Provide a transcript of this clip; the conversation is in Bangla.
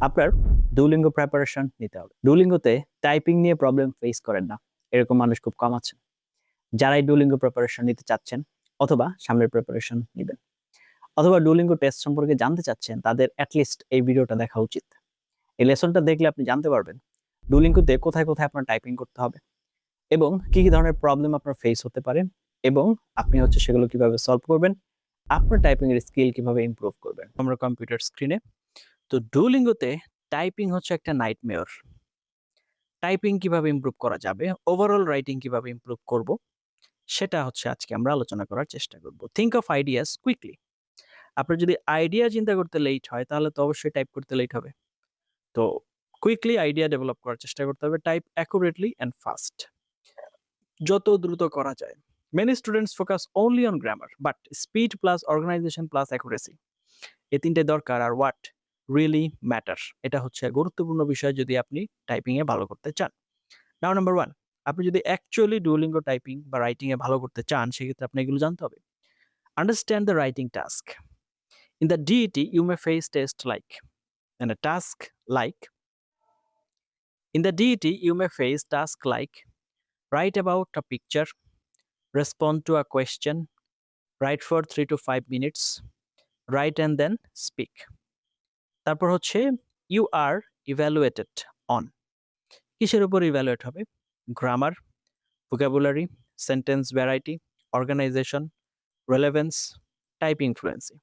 আপনার ডুওলিঙ্গো প্রিপারেশন নিতে হবে। ডুওলিঙ্গোতে টাইপিং নিয়ে প্রবলেম ফেস করেন না, এরকম মানুষ খুব কম আছেন। যারাই ডুওলিঙ্গো প্রিপারেশন নিতে চাচ্ছেন অথবা সামনের প্রিপারেশন নেবেন অথবা ডুওলিঙ্গো টেস্ট সম্পর্কে জানতে চাচ্ছেন, তাদের অ্যাটলিস্ট এই ভিডিওটা দেখা উচিত। এই লেসনটা দেখলে আপনি জানতে পারবেন ডুওলিঙ্গোতে কোথায় কোথায় আপনার টাইপিং করতে হবে এবং কি কি ধরনের প্রবলেম আপনার ফেস হতে পারে এবং আপনি সেগুলো কিভাবে সলভ করবেন, আপনার টাইপিং এর স্কিল কিভাবে ইমপ্রুভ করবেন। আমরা কম্পিউটার স্ক্রিনে তো ডুওলিঙ্গোতে টাইপিং একটা নাইটমেয়ার। টাইপিং কিভাবে ইমপ্রুভ করা যাবে, ওভারঅল রাইটিং কিভাবে ইমপ্রুভ করব, সেটা আজকে আমরা আলোচনা করার চেষ্টা করব। Think of ideas quickly. আপনার যদি আইডিয়া চিন্তা করতে লেট হয় তাহলে তো অবশ্যই টাইপ করতে লেট হবে। তো কুইকলি আইডিয়া ডেভেলপ করার চেষ্টা করতে হবে, টাইপ অ্যাকুরেটলি অ্যান্ড ফাস্ট, যত দ্রুত করা যায়। Many students focus only on grammar, but speed plus organisation plus accuracy, এই তিনটে দরকার। আর হোয়াট রিয়েলি ম্যাটার, এটা গুরুত্বপূর্ণ বিষয় যদি আপনি টাইপিং এ ভালো করতে চান। নাও নাম্বার 1, আপনি যদি অ্যাকচুয়ালি ডুওলিঙ্গো টাইপিং বা রাইটিং এ ভালো করতে চান, সেক্ষেত্রে আপনি এগুলো জানতে হবে। Understand the writing task. In the DET, you may face tests like, and a task like, in the DET, you may face tasks like write about a picture, respond to a question, write for 3 to 5 minutes, write and then speak. তারপর you are evaluated on, কিসের উপর ইভ্যালুয়েট হবে? Grammar, vocabulary, sentence variety, organization, relevance, typing fluency.